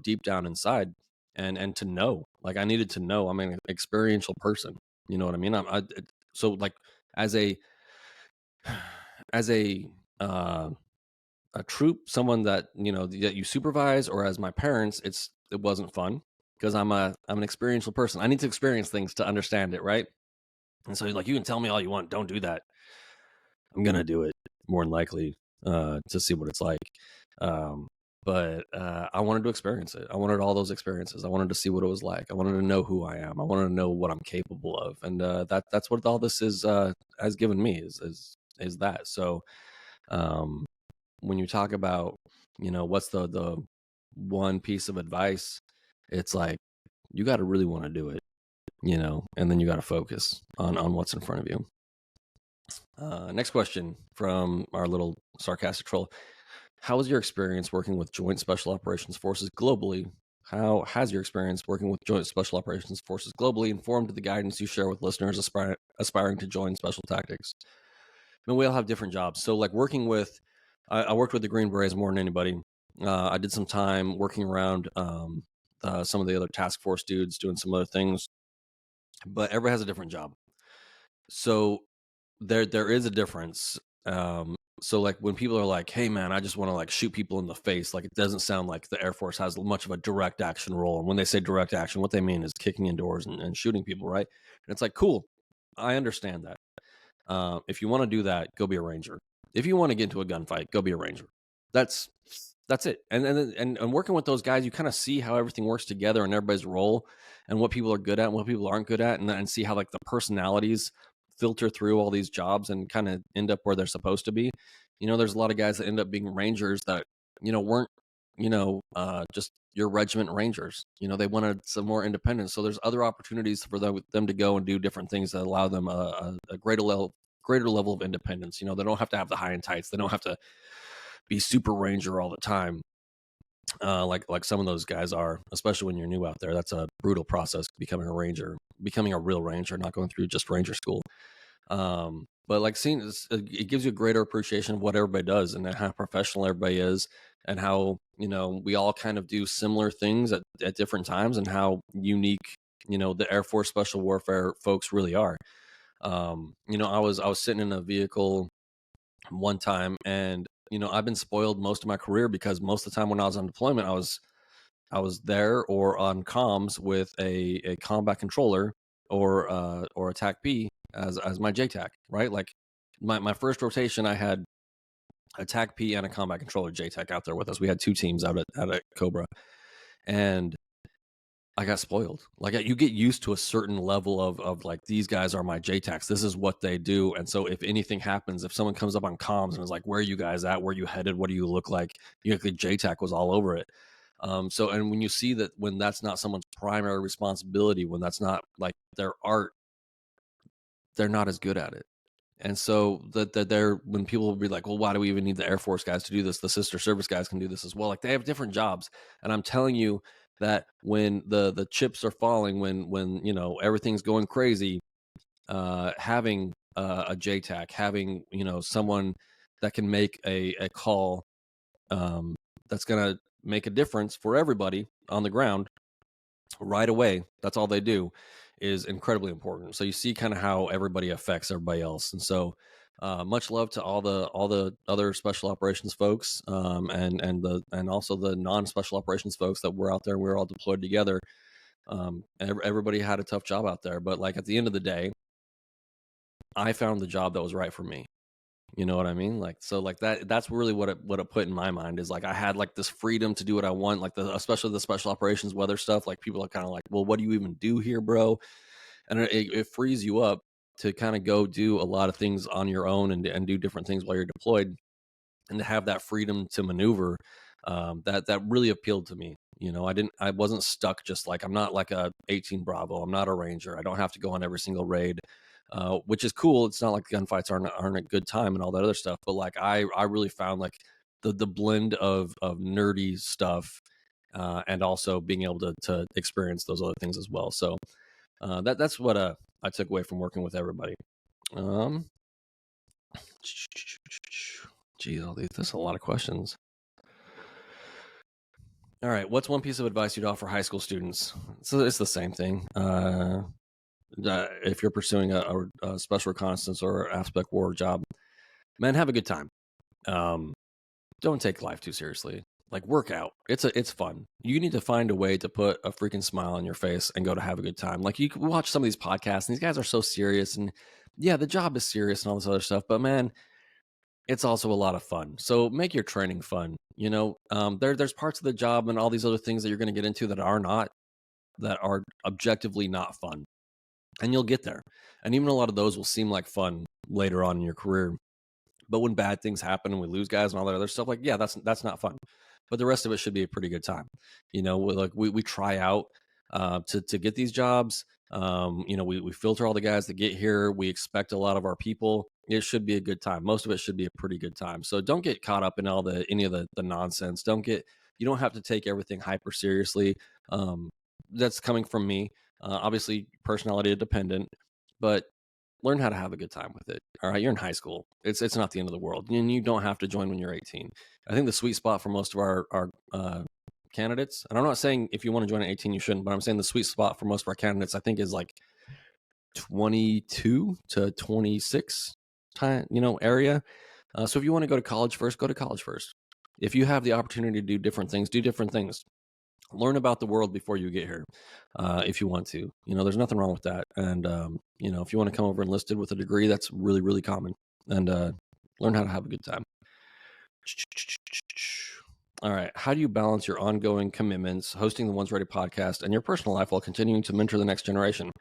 [SPEAKER 2] deep down inside, and to know. Like, I needed to know. I'm an experiential person. You know what I mean? So like, as a as a troop, someone that that you supervise, or as my parents, it wasn't fun, because I'm an experiential person. I need to experience things to understand it, right? And so, like, you can tell me all you want, don't do that. I'm gonna do it, more than likely, to see what it's like. But I wanted to experience it. I wanted all those experiences. I wanted to see what it was like. I wanted to know who I am. I wanted to know what I'm capable of, and that's what all this is has given me, is that. So, when you talk about, what's the one piece of advice, it's like, you got to really want to do it, and then you got to focus on what's in front of you. Next question from our little sarcastic troll. How was your experience working with Joint Special Operations Forces globally? How has your experience working with Joint Special Operations Forces globally informed the guidance you share with listeners aspiring to join Special Tactics? I mean, we all have different jobs. So like, I worked with the Green Berets more than anybody. I did some time working around some of the other task force dudes, doing some other things, but everybody has a different job. So there is a difference. So like, when people are like, hey man, I just want to like shoot people in the face, like, it doesn't sound like the Air Force has much of a direct action role. And when they say direct action, what they mean is kicking in doors and shooting people, right? And it's like, cool, I understand that. If you want to do that, go be a ranger. If you want to get into a gunfight, go be a ranger. That's it. And working with those guys, you kind of see how everything works together and everybody's role, and what people are good at and what people aren't good at, and see how like the personalities filter through all these jobs and kind of end up where they're supposed to be. There's a lot of guys that end up being rangers that weren't just your regiment rangers. They wanted some more independence. So there's other opportunities for them to go and do different things that allow them a greater level of independence. They don't have to have the high and tights. They don't have to be super ranger all the time, like some of those guys are, especially when you're new out there. That's a brutal process, becoming a ranger, becoming a real ranger, not going through just ranger school. But like, seeing this, it gives you a greater appreciation of what everybody does and how professional everybody is, and how we all kind of do similar things at different times, and how unique the Air Force Special Warfare folks really are. I was sitting in a vehicle one time, and I've been spoiled most of my career, because most of the time when I was on deployment, I was there or on comms with a combat controller, or a TAC-P as my JTAC, right? Like, my first rotation, I had a TAC-P and a combat controller JTAC out there with us. We had two teams out at Cobra, and I got spoiled. Like you get used to a certain level of like, these guys are my JTACs. This is what they do. And so if anything happens, if someone comes up on comms and is like, where are you guys at? Where are you headed? What do you look like? You know, the JTAC was all over it. So, and when you see that, when that's not someone's primary responsibility, when that's not like their art, they're not as good at it. And so that they're, when people will be like, well, why do we even need the Air Force guys to do this? The sister service guys can do this as well. Like, they have different jobs. And I'm telling you that when the chips are falling, when you know, everything's going crazy, having a JTAC, having, you know, someone that can make a call, that's gonna make a difference for everybody on the ground right away, that's all they do, is incredibly important. So you see kind of how everybody affects everybody else. And so much love to all the other special operations folks, and also the non-special operations folks that were out there. We were all deployed together. Everybody had a tough job out there, but like at the end of the day, I found the job that was right for me. You know what I mean? Like, so like that's really what it put in my mind, is like I had like this freedom to do what I want, like especially the special operations weather stuff. Like, people are kind of like, well, what do you even do here, bro? And it frees you up to kind of go do a lot of things on your own, and do different things while you're deployed, and to have that freedom to maneuver. That really appealed to me. You know, I wasn't stuck, just like, I'm not like a 18 Bravo. I'm not a Ranger. I don't have to go on every single raid, which is cool. It's not like gunfights aren't a good time and all that other stuff. But like, I really found like the blend of nerdy stuff, and also being able to experience those other things as well. So that's what I took away from working with everybody. Geez, this is a lot of questions. All right, what's one piece of advice you'd offer high school students? So it's the same thing. If you're pursuing a special reconnaissance or aspect war job, man, have a good time. Don't take life too seriously. Like, work out. It's fun. You need to find a way to put a freaking smile on your face and go to have a good time. Like, you can watch some of these podcasts, and these guys are so serious, and yeah, the job is serious and all this other stuff, but man, it's also a lot of fun. So make your training fun. You know, there's parts of the job and all these other things that you're going to get into that are objectively not fun, and you'll get there. And even a lot of those will seem like fun later on in your career. But when bad things happen and we lose guys and all that other stuff, like, yeah, that's not fun. But the rest of it should be a pretty good time. You know, we try out to get these jobs. You know, we filter all the guys that get here. We expect a lot of our people. It should be a good time. Most of it should be a pretty good time. So don't get caught up in any of the nonsense. You don't have to take everything hyper seriously. That's coming from me. Obviously, personality dependent, but learn how to have a good time with it. All right, you're in high school. It's not the end of the world, and you don't have to join when you're 18. I think the sweet spot for most of our candidates, and I'm not saying if you want to join at 18 you shouldn't, but I'm saying the sweet spot for most of our candidates, I think, is like 22 to 26 time, area. So if you want to go to college first, go to college first. If you have the opportunity to do different things, do different things. Learn about the world before you get here, if you want to. There's nothing wrong with that. And if you want to come over enlisted with a degree, that's really, really common. And learn how to have a good time. All right. How do you balance your ongoing commitments, hosting the One's Ready podcast, and your personal life while continuing to mentor the next generation?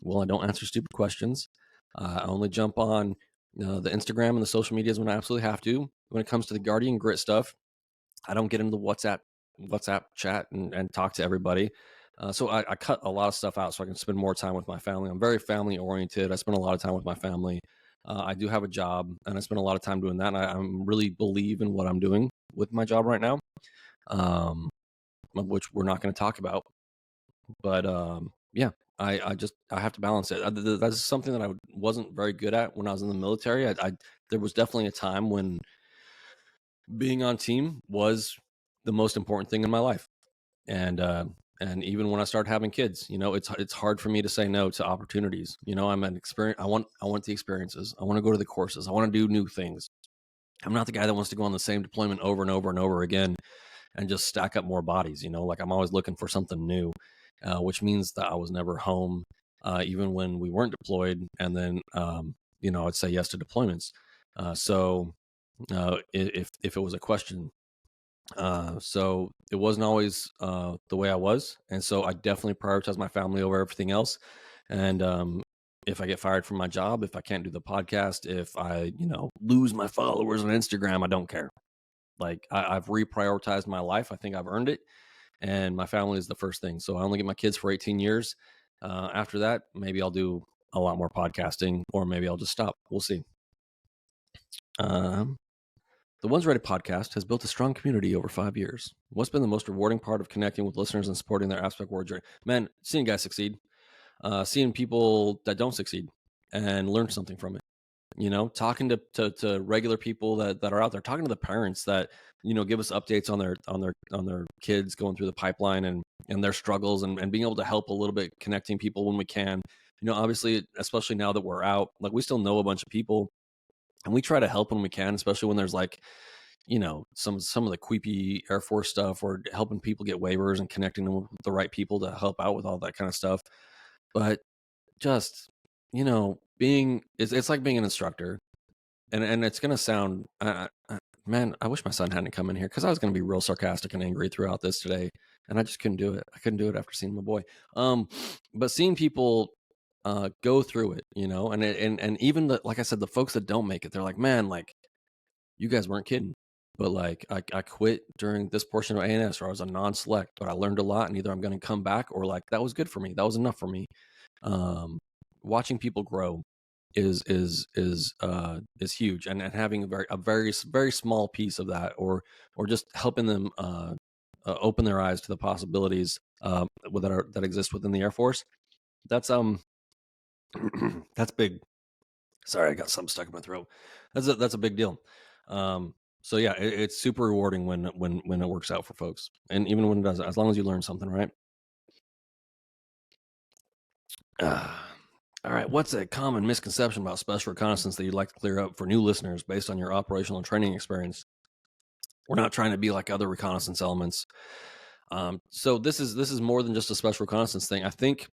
[SPEAKER 2] Well, I don't answer stupid questions. I only jump on the Instagram and the social medias when I absolutely have to. When it comes to the Guardian Grit stuff, I don't get into the WhatsApp chat and talk to everybody. So I cut a lot of stuff out so I can spend more time with my family. I'm very family oriented. I spend a lot of time with my family. I do have a job, and I spend a lot of time doing that. And I really believe in what I'm doing with my job right now, which we're not going to talk about. But yeah, I have to balance it. That's something that I wasn't very good at when I was in the military. There was definitely a time when being on team was the most important thing in my life. And even when I started having kids, it's hard for me to say no to opportunities. I'm an experience. I want the experiences. I want to go to the courses. I want to do new things. I'm not the guy that wants to go on the same deployment over and over and over again and just stack up more bodies. Like, I'm always looking for something new, which means that I was never home, even when we weren't deployed. And then, I'd say yes to deployments. So if it was a question, So it wasn't always the way I was, and so I definitely prioritize my family over everything else. And if I get fired from my job, if I can't do the podcast, if I lose my followers on Instagram, I don't care. Like I've reprioritized my life. I think I've earned it, and my family is the first thing. So I only get my kids for 18 years. After that, maybe I'll do a lot more podcasting, or maybe I'll just stop. We'll see. Um, the One's Ready podcast has built a strong community over 5 years. What's been the most rewarding part of connecting with listeners and supporting their aspect word journey? Man, seeing guys succeed, seeing people that don't succeed and learn something from it. Talking to regular people that are out there, talking to the parents that give us updates on their kids going through the pipeline and their struggles, and being able to help a little bit, connecting people when we can. Obviously, especially now that we're out, like we still know a bunch of people, and we try to help when we can, especially when there's like some of the creepy Air Force stuff, or helping people get waivers and connecting them with the right people to help out with all that kind of stuff. But just being it's like being an instructor, and it's gonna sound man, I wish my son hadn't come in here, because I was gonna be real sarcastic and angry throughout this today, and I just couldn't do it. I couldn't do it after seeing my boy. But seeing people go through it, and even like I said, the folks that don't make it, they're like, man, like, you guys weren't kidding. But like I quit during this portion of ANS, or I was a non-select, but I learned a lot, and either I'm going to come back, or like that was good for me. That was enough for me. Um, Watching people grow is huge, and having a very small piece of that, or just helping them open their eyes to the possibilities that exist within the Air Force. That's that's big. Sorry, I got something stuck in my throat. That's a big deal. So yeah, it's super rewarding when it works out for folks, and even when it doesn't, as long as you learn something, right? All right. What's a common misconception about special reconnaissance that you'd like to clear up for new listeners based on your operational and training experience? We're not trying to be like other reconnaissance elements. So this is more than just a special reconnaissance thing. I think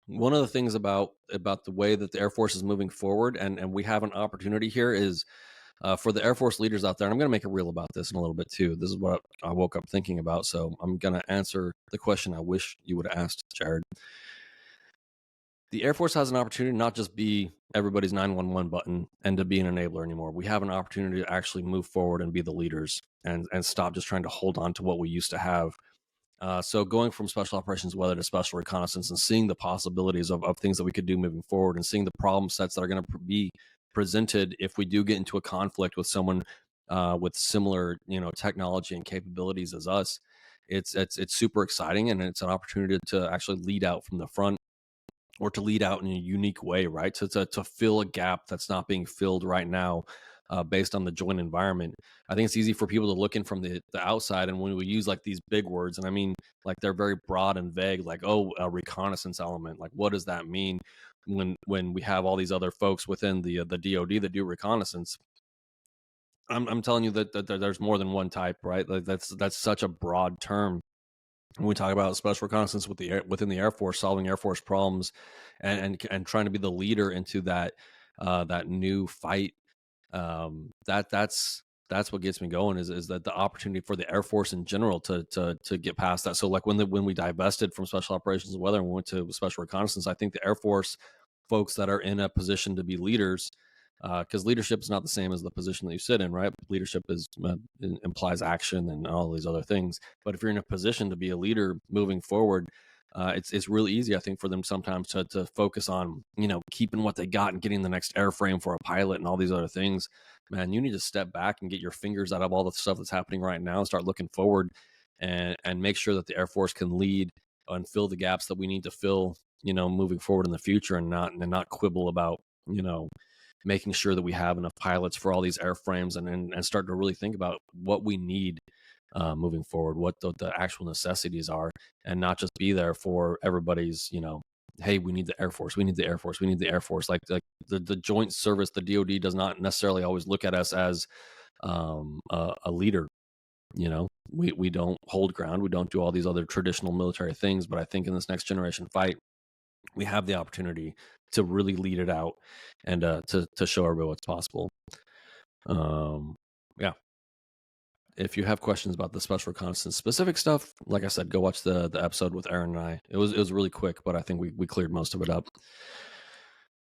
[SPEAKER 2] one of the things about the way that the Air Force is moving forward, and we have an opportunity here, is for the Air Force leaders out there. And I'm going to make a reel about this in a little bit too. This is what I woke up thinking about. So I'm going to answer the question I wish you would have asked, Jared. The Air Force has an opportunity to not just be everybody's 911 button and to be an enabler anymore. We have an opportunity to actually move forward and be the leaders, and stop just trying to hold on to what we used to have. So going from special operations weather to special reconnaissance, and seeing the possibilities of things that we could do moving forward, and seeing the problem sets that are going to be presented if we do get into a conflict with someone with similar technology and capabilities as us. It's super exciting, and it's an opportunity to actually lead out from the front, or to lead out in a unique way, right? To fill a gap that's not being filled right now, based on the joint environment. I think it's easy for people to look in from the outside, and when we use like these big words, and I mean, like, they're very broad and vague, like, oh, a reconnaissance element. Like, what does that mean when we have all these other folks within the DoD that do reconnaissance? I'm telling you that there's more than one type, right? Like, that's such a broad term. When we talk about special reconnaissance within the Air Force, solving Air Force problems, and trying to be the leader into that new fight, that's what gets me going, is that the opportunity for the Air Force in general to get past that. So like when we divested from special operations and weather and we went to special reconnaissance, I think the Air Force folks that are in a position to be leaders, because leadership is not the same as the position that you sit in, right? Leadership implies action and all these other things. But if you're in a position to be a leader moving forward, it's really easy, I think, for them sometimes to focus on keeping what they got and getting the next airframe for a pilot and all these other things. Man, you need to step back and get your fingers out of all the stuff that's happening right now and start looking forward, and make sure that the Air Force can lead and fill the gaps that we need to fill, moving forward in the future, and not quibble about making sure that we have enough pilots for all these airframes, and start to really think about what we need moving forward, what the actual necessities are, and not just be there for everybody's, hey, we need the Air Force, we need the Air Force, we need the Air Force. Like the joint service, the DoD does not necessarily always look at us as a leader. We don't hold ground, we don't do all these other traditional military things, but I think in this next generation fight, we have the opportunity to really lead it out, and to show everybody what's possible. Yeah, if you have questions about the special reconnaissance specific stuff, like I said, go watch the episode with Aaron and I. It was really quick, but I think we cleared most of it up.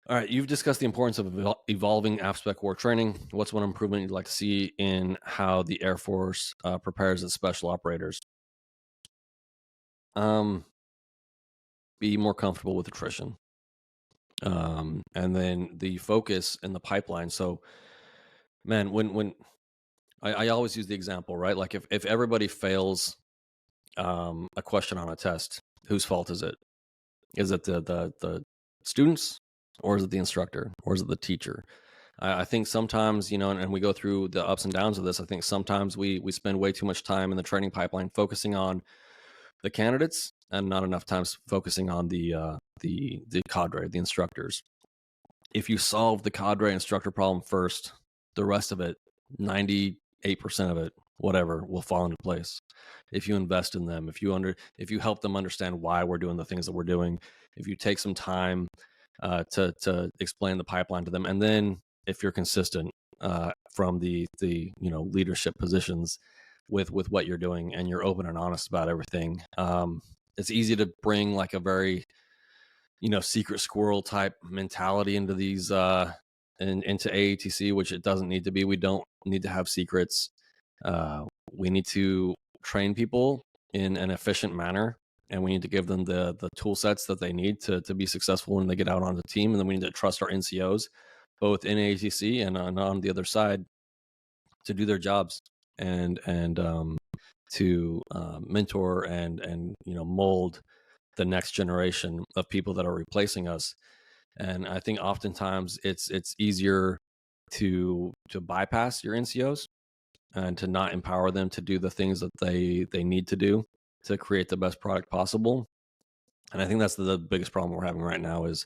[SPEAKER 2] All right, you've discussed the importance of evolving AFSPEC war training. What's one improvement you'd like to see in how the Air Force prepares its special operators? Be more comfortable with attrition. And then the focus in the pipeline. So, man, when I always use the example, right? Like if everybody fails a question on a test, whose fault is it? Is it the students, or is it the instructor, or is it the teacher? I think sometimes, and we go through the ups and downs of this. I think sometimes we spend way too much time in the training pipeline focusing on the candidates and not enough time focusing on the cadre, the instructors. If you solve the cadre instructor problem first, the rest of it, 98% of it, whatever, will fall into place. If you invest in them, if you help them understand why we're doing the things that we're doing, if you take some time to explain the pipeline to them, and then if you're consistent from the leadership positions with what you're doing, and you're open and honest about everything, it's easy to bring like a very secret squirrel type mentality into these into AATC, which it doesn't need to be. We don't need to have secrets. We need to train people in an efficient manner, and we need to give them the tool sets that they need to be successful when they get out on the team. And then we need to trust our NCOs, both in AATC and on the other side, to do their jobs and to mentor and mold the next generation of people that are replacing us. And I think oftentimes it's easier to bypass your NCOs and to not empower them to do the things that they need to do to create the best product possible. And I think that's the biggest problem we're having right now is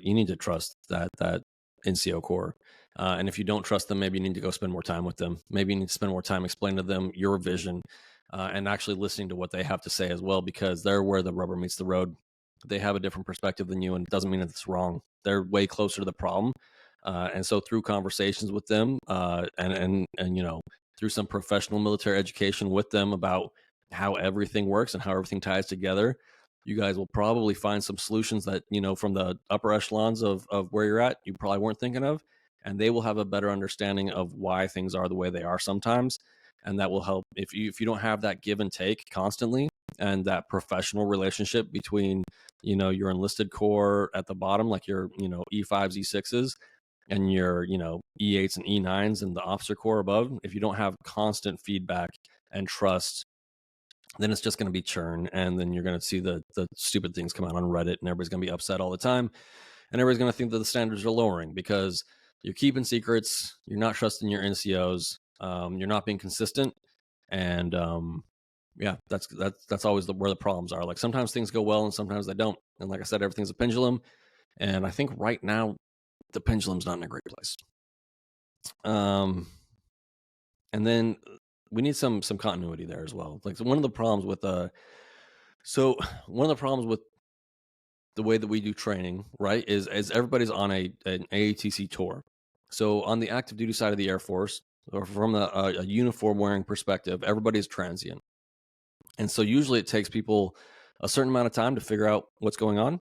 [SPEAKER 2] you need to trust that NCO core. And if you don't trust them, maybe you need to go spend more time with them. Maybe you need to spend more time explaining to them your vision and actually listening to what they have to say as well, because they're where the rubber meets the road. They have a different perspective than you, and it doesn't mean that it's wrong. They're way closer to the problem. And so through conversations with them and through some professional military education with them about how everything works and how everything ties together, you guys will probably find some solutions that, from the upper echelons of where you're at, you probably weren't thinking of, and they will have a better understanding of why things are the way they are sometimes. And that will help if you don't have that give and take constantly, and that professional relationship between, your enlisted corps at the bottom, like your, E5s, E6s, and your, E8s and E9s and the officer corps above. If you don't have constant feedback and trust, then it's just going to be churn. And then you're going to see the stupid things come out on Reddit, and everybody's going to be upset all the time. And everybody's going to think that the standards are lowering because you're keeping secrets. You're not trusting your NCOs. You're not being consistent. And yeah, that's always where the problems are. Like sometimes things go well and sometimes they don't. And like I said, everything's a pendulum. And I think right now the pendulum's not in a great place. And then we need some continuity there as well. Like one of the problems with the way that we do training, right, is everybody's on an AATC tour. So on the active duty side of the Air Force, or from a uniform wearing perspective, everybody's transient. And so usually it takes people a certain amount of time to figure out what's going on.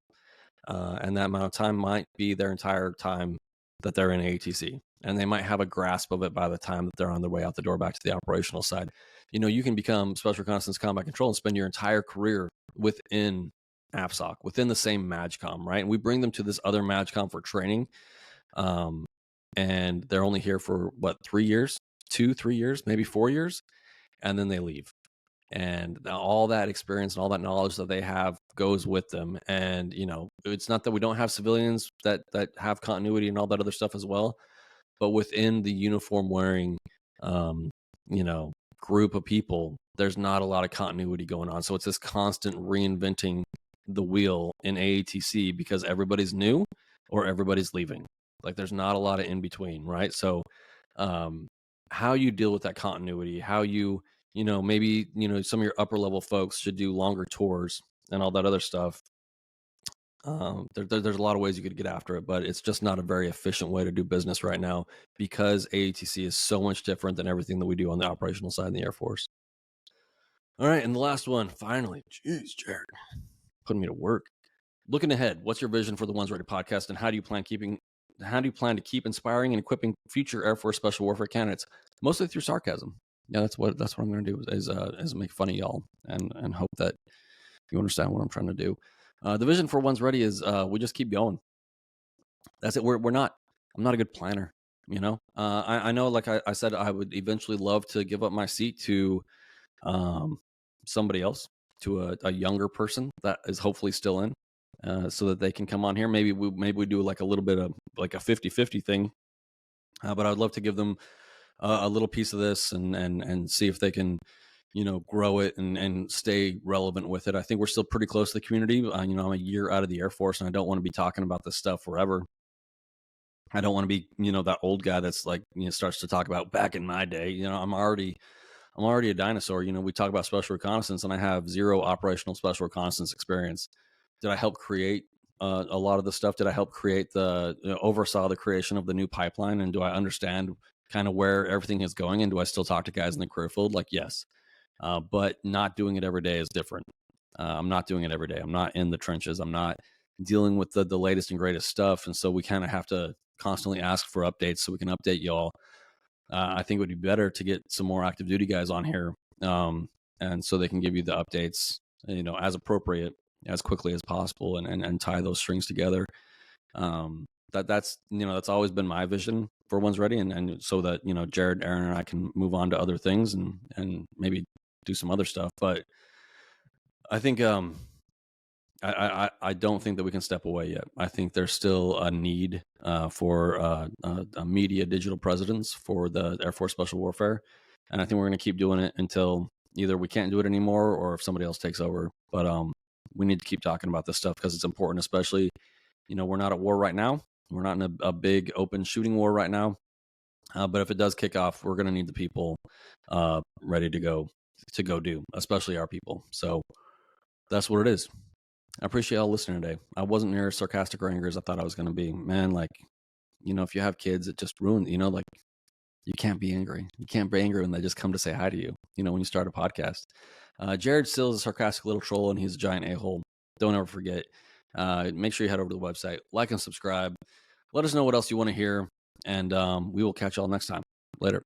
[SPEAKER 2] And that amount of time might be their entire time that they're in AATC. And they might have a grasp of it by the time that they're on their way out the door back to the operational side. You can become Special Reconnaissance Combat Control and spend your entire career within AFSOC, within the same MAGCOM, right? And we bring them to this other MAGCOM for training. And they're only here for 3 years, 2-3 years, maybe 4 years. And then they leave. And all that experience and all that knowledge that they have goes with them. And, it's not that we don't have civilians that have continuity and all that other stuff as well. But within the uniform wearing, group of people, there's not a lot of continuity going on. So it's this constant reinventing the wheel in AATC because everybody's new or everybody's leaving. Like there's not a lot of in between, right? So how you deal with that continuity, how you, maybe, some of your upper level folks should do longer tours and all that other stuff. There's a lot of ways you could get after it, but it's just not a very efficient way to do business right now because AATC is so much different than everything that we do on the operational side in the Air Force. All right, and the last one, finally. Jeez, Jared, putting me to work. Looking ahead, what's your vision for the Ones Ready podcast, and how do you plan to keep inspiring and equipping future Air Force Special Warfare candidates, mostly through sarcasm? Yeah, that's what I'm going to do is make fun of y'all and hope that you understand what I'm trying to do. The vision for Ones Ready is we just keep going. That's it. I'm not a good planner, you know. I know, like I said, I would eventually love to give up my seat to somebody else, to a younger person that is hopefully still in, so that they can come on here. Maybe we do like a little bit of like a 50-50 thing, but I would love to give them a little piece of this and see if they can, grow it and stay relevant with it. I think we're still pretty close to the community. I'm a year out of the Air Force, and I don't want to be talking about this stuff forever. I don't want to be, that old guy that's like, starts to talk about back in my day. I'm already a dinosaur. We talk about special reconnaissance, and I have zero operational special reconnaissance experience. Did I help create a lot of the stuff? Did I help create oversaw the creation of the new pipeline? And do I understand kind of where everything is going? And do I still talk to guys in the career field? Like, yes. But not doing it every day is different. I'm not doing it every day. I'm not in the trenches. I'm not dealing with the latest and greatest stuff. And so we kind of have to constantly ask for updates so we can update y'all. I think it would be better to get some more active duty guys on here, and so they can give you the updates, as appropriate, as quickly as possible, and tie those strings together. That's always been my vision for Ones Ready, and so that Jared, Aaron, and I can move on to other things and maybe do some other stuff. But I think I don't think that we can step away yet. I think there's still a need for a media digital presence for the Air Force Special Warfare. And I think we're going to keep doing it until either we can't do it anymore or if somebody else takes over. But we need to keep talking about this stuff because it's important, especially, we're not at war right now. We're not in a big open shooting war right now. But if it does kick off, we're going to need the people ready to go do, especially our people. So that's what it is. I appreciate y'all listening today. I wasn't near as sarcastic or angry as I thought I was going to be. Man, like, if you have kids, it just ruins, like, you can't be angry. You can't be angry when they just come to say hi to you, when you start a podcast. Jared still is a sarcastic little troll, and he's a giant a-hole. Don't ever forget. Make sure you head over to the website, like and subscribe. Let us know what else you want to hear, and we will catch y'all next time. Later.